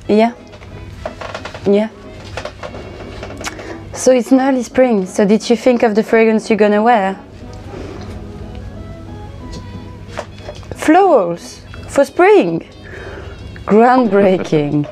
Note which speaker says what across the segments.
Speaker 1: Yeah. Yeah. So it's an early spring. So did you think of the fragrance you're gonna wear? Florals for spring. Groundbreaking.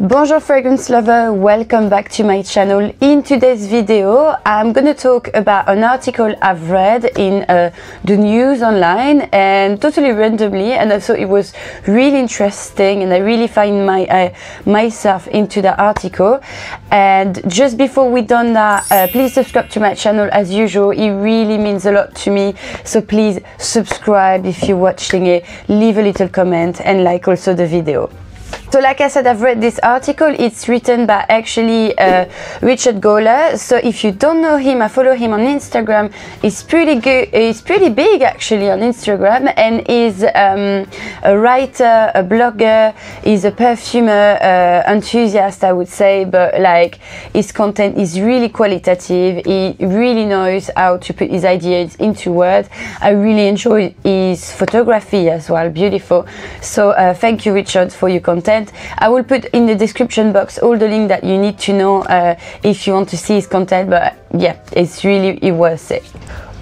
Speaker 1: Bonjour fragrance lover, welcome back to my channel. In today's video I'm gonna talk about an article I've read in the news online, and totally randomly, and I thought it was really interesting and I really find myself into the article. And just before we done that, please subscribe to my channel as usual. It really means a lot to me, so please subscribe if you're watching it, leave a little comment and like also the video. So like I said, I've read this article. It's written by actually Richard Goller. So if you don't know him, I follow him on Instagram. He's pretty good. He's pretty big actually on Instagram, and he's a writer, a blogger. He's a perfumer enthusiast, I would say. But like, his content is really qualitative. He really knows how to put his ideas into words. I really enjoy his photography as well. Beautiful. So thank you, Richard, for your content. I will put in the description box all the links that you need to know if you want to see his content, but yeah, it's really worth it.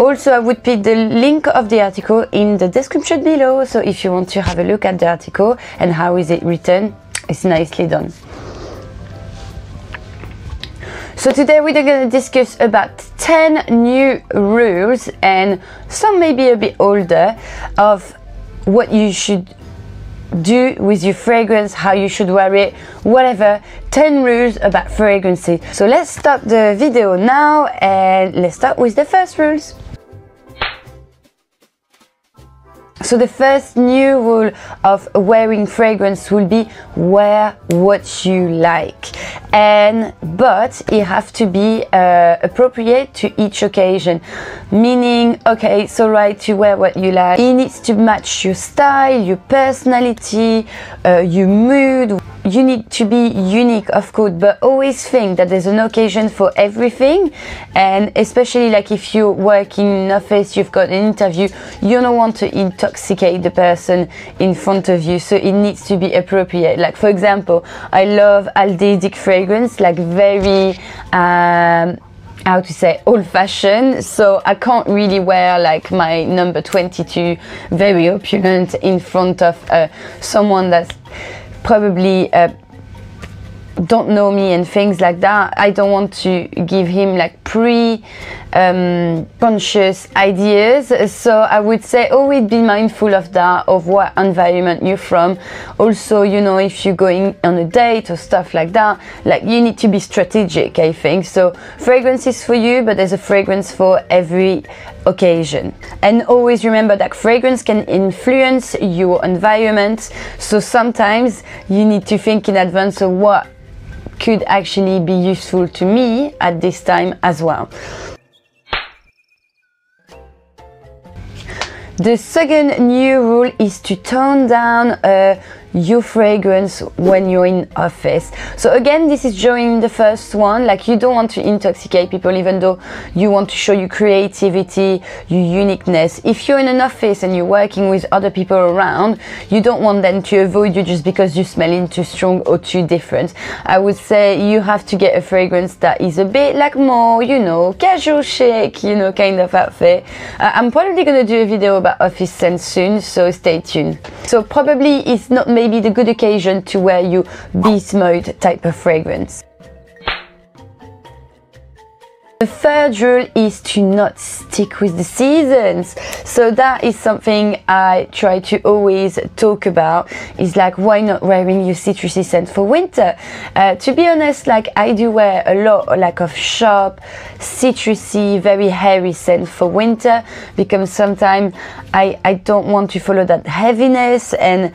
Speaker 1: Also, I would put the link of the article in the description below, so if you want to have a look at the article and how is it written, it's nicely done. So today we're going to discuss about 10 new rules, and some maybe a bit older, of what you should do with your fragrance, how you should wear it, whatever. 10 rules about fragrances. So let's start the video now, and let's start with the first rules. So the first new rule of wearing fragrance will be wear what you like, but it have to be appropriate to each occasion. Meaning, okay, it's alright to wear what you like. It needs to match your style, your personality, your mood. You need to be unique, of course, but always think that there's an occasion for everything. And especially like if you're working in an office, you've got an interview, you don't want to intoxicate the person in front of you, so it needs to be appropriate. Like for example, I love aldehdic fragrance, like very how to say, old-fashioned, so I can't really wear like my number 22 very opulent in front of someone that's probably don't know me and things like that. I don't want to give him like conscious ideas, so I would say always be mindful of that, of what environment you're from. Also, you know, if you're going on a date or stuff like that, like you need to be strategic, I think. So fragrance is for you, but there's a fragrance for every occasion. And always remember that fragrance can influence your environment, so sometimes you need to think in advance of what could actually be useful to me at this time as well. The second new rule is to tone down your fragrance when you're in office. So again, this is joining the first one. Like, you don't want to intoxicate people, even though you want to show your creativity, your uniqueness. If you're in an office and you're working with other people around, you don't want them to avoid you just because you're smelling too strong or too different. I would say you have to get a fragrance that is a bit like more, you know, casual chic, you know, kind of outfit. I'm probably gonna do a video about office scents soon, so stay tuned. So probably it's not maybe the good occasion to wear your beast mode type of fragrance. The third rule is to not stick with the seasons. So that is something I try to always talk about, is like, why not wearing your citrusy scent for winter? To be honest, like I do wear a lot like of sharp, citrusy, very hairy scent for winter, because sometimes I don't want to follow that heaviness, and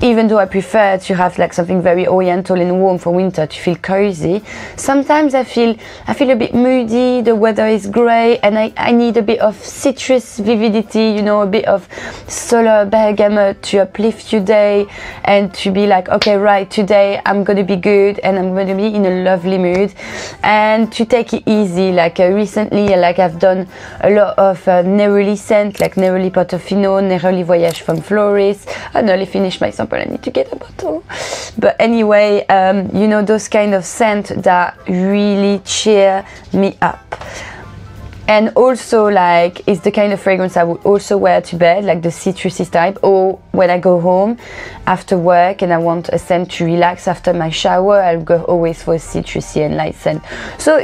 Speaker 1: even though I prefer to have like something very oriental and warm for winter to feel cozy, sometimes I feel a bit moody, the weather is grey, and I need a bit of citrus vividity, you know, a bit of solar bergamot to uplift your day and to be like, okay, right, today I'm gonna be good and I'm gonna be in a lovely mood, and to take it easy. Like recently, like I've done a lot of neroli scent, like neroli Portofino, neroli Voyage from Florist. I nearly finished my sample, I need to get a bottle. But anyway, you know, those kind of scent that really cheer me up. And also, like, it's the kind of fragrance I would also wear to bed, like the citrusy type, or when I go home after work and I want a scent to relax after my shower, I'll go always for a citrusy and light scent. So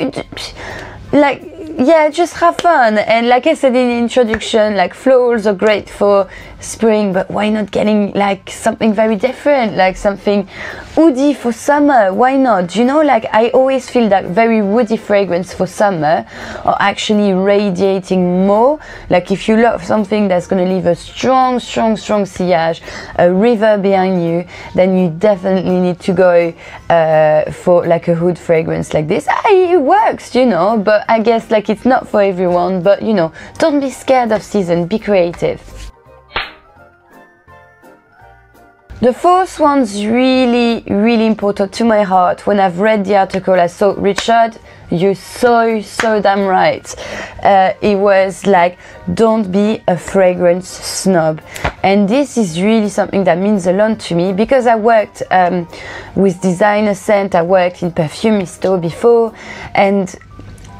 Speaker 1: like, yeah, just have fun. And like I said in the introduction, like florals are great for spring, but why not getting like something very different, like something woody for summer? Why not? You know, like I always feel that very woody fragrance for summer are actually radiating more. Like if you love something that's going to leave a strong sillage, a river behind you, then you definitely need to go for like a wood fragrance like this. It works, you know, but I guess like it's not for everyone. But you know, don't be scared of season, be creative. The fourth one's really important to my heart. When I've read the article, I thought, Richard, you're so damn right. It was like, don't be a fragrance snob. And this is really something that means a lot to me, because I worked with designer scent, I worked in perfumisto before, and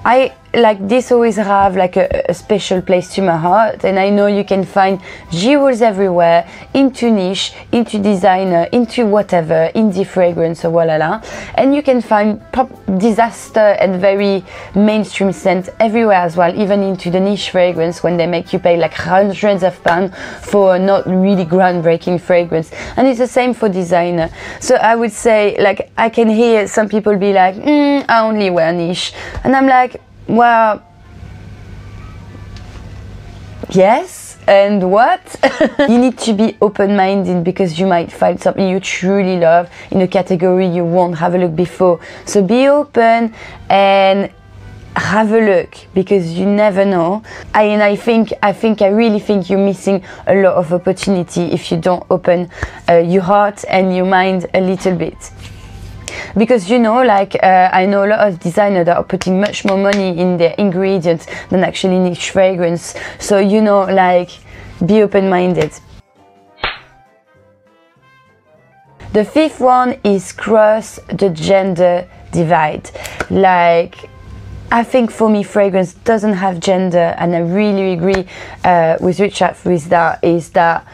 Speaker 1: I like this always have like a special place to my heart. And I know you can find jewels everywhere, into niche, into designer, into whatever, indie fragrance or voila, and you can find pop disaster and very mainstream scent everywhere as well, even into the niche fragrance when they make you pay like hundreds of pounds for a not really groundbreaking fragrance. And it's the same for designer. So I would say, like, I can hear some people be like, I only wear niche, and I'm like, well, yes, and what? You need to be open-minded, because you might find something you truly love in a category you won't have a look before. So be open and have a look, because you never know. I really think you're missing a lot of opportunity if you don't open your heart and your mind a little bit. Because you know, like I know a lot of designers that are putting much more money in their ingredients than actually niche fragrance. So you know, like, be open-minded. The fifth one is cross the gender divide. Like, I think for me, fragrance doesn't have gender, and I really agree with Richard with that, is that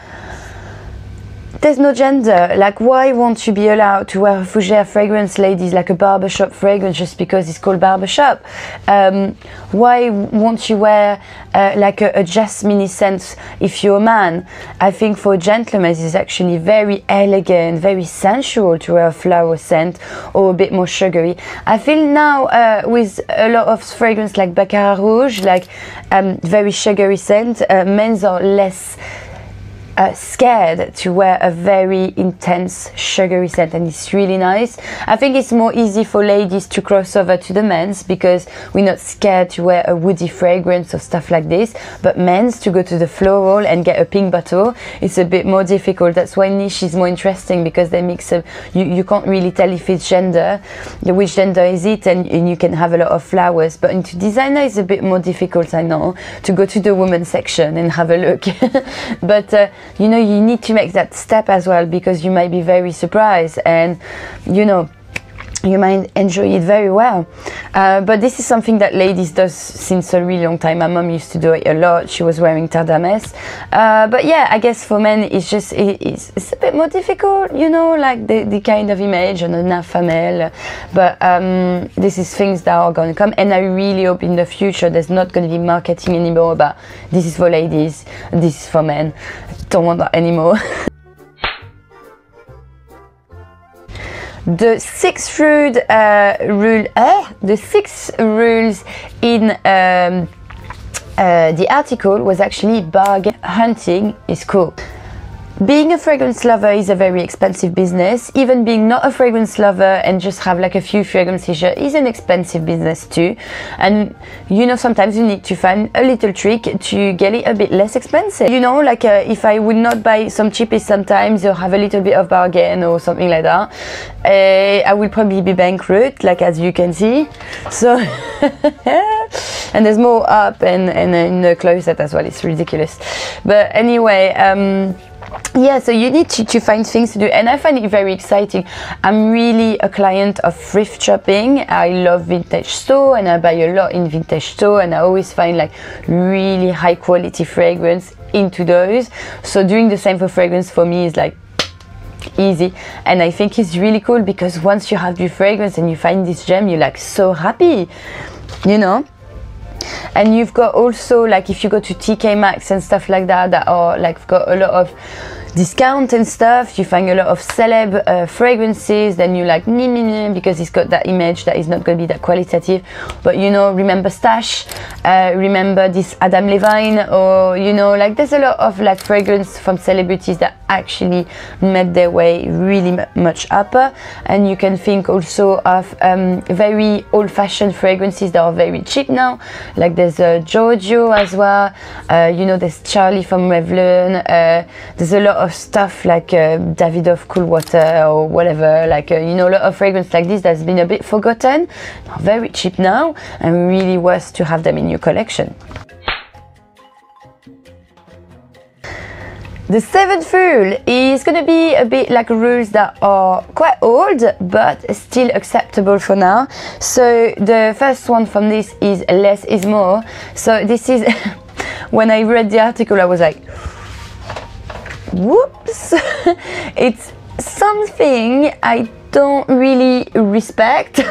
Speaker 1: there's no gender. Like, why won't you be allowed to wear a fougere fragrance, ladies, like a barbershop fragrance, just because it's called barbershop? Why won't you wear like a jasmine scent if you're a man? I think for a gentleman it's actually very elegant, very sensual to wear a flower scent or a bit more sugary. I feel now with a lot of fragrance like Baccarat Rouge, like very sugary scent, men's are less scared to wear a very intense sugary scent, and it's really nice. I think it's more easy for ladies to cross over to the men's, because we're not scared to wear a woody fragrance or stuff like this. But men's, to go to the floral and get a pink bottle, it's a bit more difficult. That's why niche is more interesting, because they mix up, you can't really tell if it's gender, which gender is it, and you can have a lot of flowers. But into designer is a bit more difficult, I know, to go to the women's section and have a look. But you know, you need to make that step as well, because you might be very surprised, and you know, you might enjoy it very well. But this is something that ladies does since a really long time. My mom used to do it a lot. She was wearing Tardames. But yeah, I guess for men it's just it's a bit more difficult, you know, like the kind of image and a femelle. But this is things that are going to come, and I really hope in the future there's not going to be marketing anymore about this is for ladies, this is for men. Don't want that anymore. The sixth rule, the 6 rules in the article was actually bargain hunting is cool. being a fragrance lover is a very expensive business. Even being not a fragrance lover and just have like a few fragrances is an expensive business too. And you know, sometimes you need to find a little trick to get it a bit less expensive. You know, like if I would not buy some cheapest sometimes or have a little bit of bargain or something like that, I will probably be bankrupt, like as you can see. So and there's more up and in the closet as well. It's ridiculous. But anyway, yeah, so you need to find things to do, and I find it very exciting. I'm really a client of thrift shopping. I love vintage store and I buy a lot in vintage store, and I always find like really high quality fragrance into those. So doing the same for fragrance for me is like easy, and I think it's really cool because once you have your fragrance and you find this gem, you're like so happy, you know. And you've got also, like if you go to TK Maxx and stuff like that, that are like got a lot of discount and stuff, you find a lot of celeb fragrances, then you like because it's got that image that is not going to be that qualitative. But you know, remember Stash, remember this Adam Levine, or you know, like there's a lot of like fragrance from celebrities that actually made their way really much upper. And you can think also of very old-fashioned fragrances that are very cheap now, like there's Giorgio as well, you know, there's Charlie from Revlon, there's a lot of stuff like Davidoff Cool Water or whatever, like you know, a lot of fragrance like this that's been a bit forgotten, very cheap now, and really worth to have them in your collection. The seventh rule is going to be a bit like rules that are quite old but still acceptable for now. So the first one from this is less is more. So this is when I read the article I was like, whoops. It's something I don't really respect.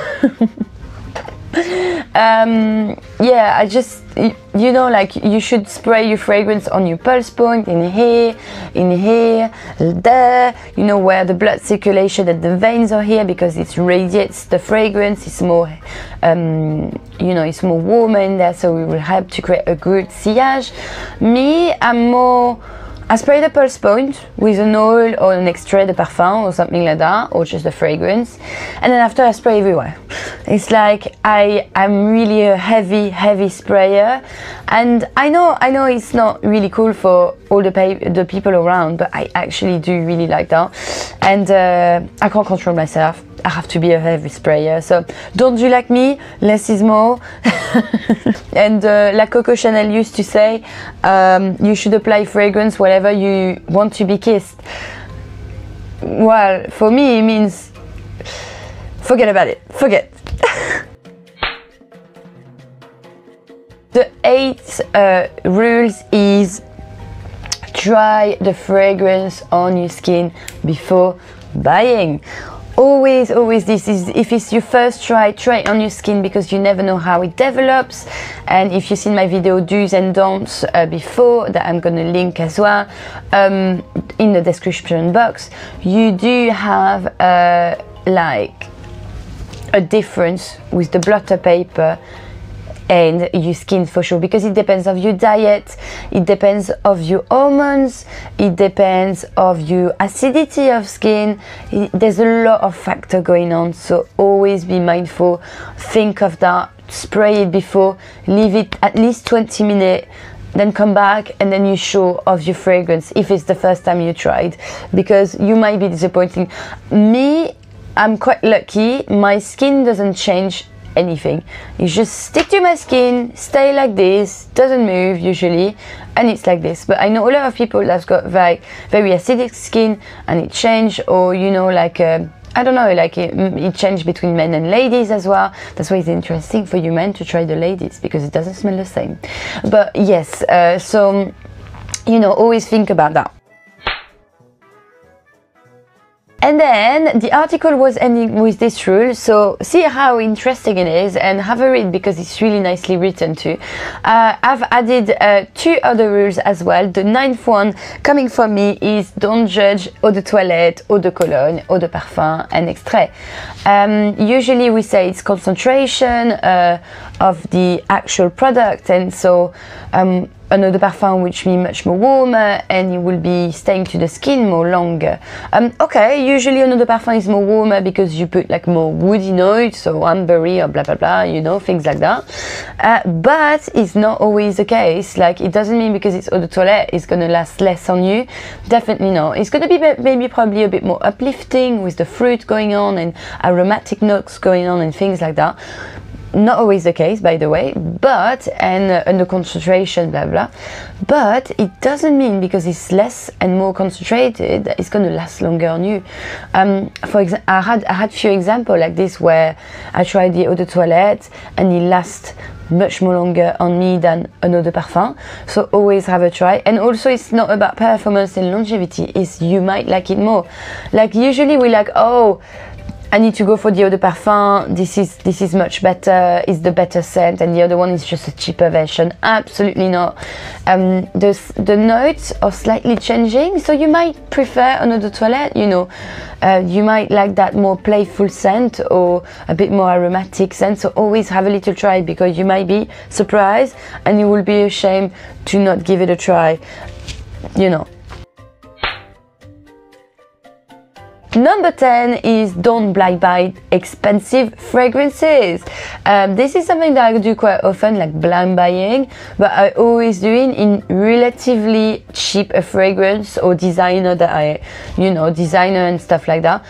Speaker 1: Yeah, I just, you know, like you should spray your fragrance on your pulse point, in here, there, you know, where the blood circulation and the veins are here, because it radiates the fragrance. It's more you know, it's more warmer in there, so it will help to create a good sillage. Me, I'm more, I spray the pulse point with an oil or an extrait de parfum or something like that, or just a fragrance, and then after I spray everywhere. It's like I'm really a heavy sprayer, and I know it's not really cool for all the people around, but I actually do really like that, and I can't control myself. I have to be a heavy sprayer, so don't do like me, less is more. And like Coco Chanel used to say, you should apply fragrance wherever you want to be kissed. Well, for me it means forget about it, forget. The eighth rules is try the fragrance on your skin before buying. Always this is, if it's your first try it on your skin, because you never know how it develops. And if you've seen my video do's and don'ts before, that I'm gonna link as well in the description box, you do have like a difference with the blotter paper and your skin for sure, because it depends of your diet, it depends of your hormones, it depends of your acidity of skin. There's a lot of factor going on, so always be mindful, think of that, spray it before, leave it at least 20 minutes, then come back and then you're sure of your fragrance if it's the first time you tried, because you might be disappointing. Me, I'm quite lucky, my skin doesn't change anything. You just stick to my skin, stay like this, doesn't move usually, and it's like this. But I know a lot of people that's got very acidic skin and it changed, or you know, like I don't know, like it changed between men and ladies as well. That's why it's interesting for you men to try the ladies, because it doesn't smell the same. But yes, so you know, always think about that. And then the article was ending with this rule, so see how interesting it is and have a read, because it's really nicely written too. I've added 2 other rules as well. The 9th one coming from me is don't judge eau de toilette, eau de cologne, eau de parfum and extrait. Usually we say it's concentration of the actual product, and so an eau de parfum which means much more warmer and it will be staying to the skin more longer. Okay, usually an eau de parfum is more warmer because you put like more woody notes, so ambery or blah blah blah, you know, things like that. But it's not always the case. Like, it doesn't mean because it's eau de toilette it's gonna last less on you. Definitely not. It's gonna be maybe probably a bit more uplifting with the fruit going on and aromatic notes going on and things like that. Not always the case, by the way, but and the concentration, blah blah. But it doesn't mean because it's less and more concentrated that it's going to last longer on you. For example, I had few examples like this where I tried the eau de toilette and it lasts much more longer on me than an eau de parfum. So always have a try. And also, it's not about performance and longevity. It's you might like it more. Like, usually we like, oh, I need to go for the eau de parfum, this is much better, it's the better scent, and the other one is just a cheaper version. Absolutely not. The notes are slightly changing, so you might prefer an eau de toilette, you know. You might like that more playful scent or a bit more aromatic scent, so always have a little try because you might be surprised and you will be ashamed to not give it a try, you know. Number 10 is don't blind buy expensive fragrances. This is something that I do quite often, like blind buying, but I always do it in relatively cheap a fragrance or designer that I, you know, designer and stuff like that.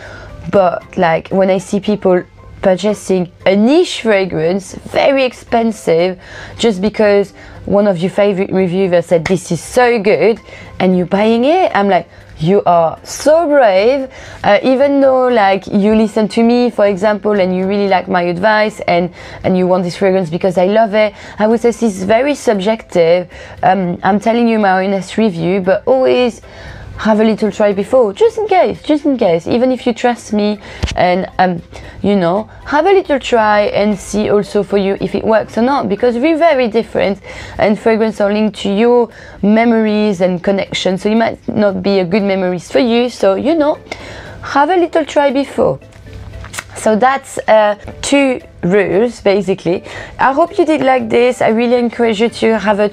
Speaker 1: But like when I see people purchasing a niche fragrance, very expensive, just because one of your favorite reviewers said this is so good and you're buying it, I'm like, you are so brave. Even though like you listen to me, for example, and you really like my advice and you want this fragrance because I love it, I would say this is very subjective. I'm telling you my honest review, but always have a little try before, just in case, even if you trust me, and you know, have a little try and see also for you if it works or not, because we're very different and fragrance are linked to your memories and connections, so it might not be a good memories for you, so you know, have a little try before. So that's 2 rules basically. I hope you did like this. I really encourage you to have a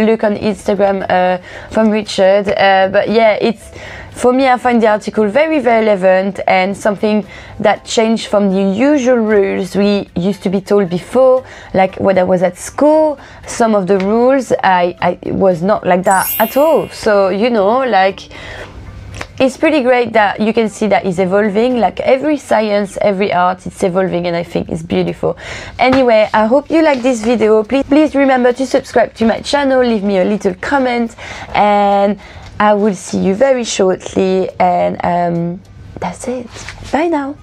Speaker 1: look on Instagram from Richard, but yeah, it's, for me, I find the article very relevant and something that changed from the usual rules we used to be told before. Like when I was at school, some of the rules I was not like that at all, so you know, like, it's pretty great that you can see that it's evolving. Like every science, every art, it's evolving, and I think it's beautiful. Anyway, I hope you like this video. Please remember to subscribe to my channel, leave me a little comment, and I will see you very shortly, and that's it. Bye now.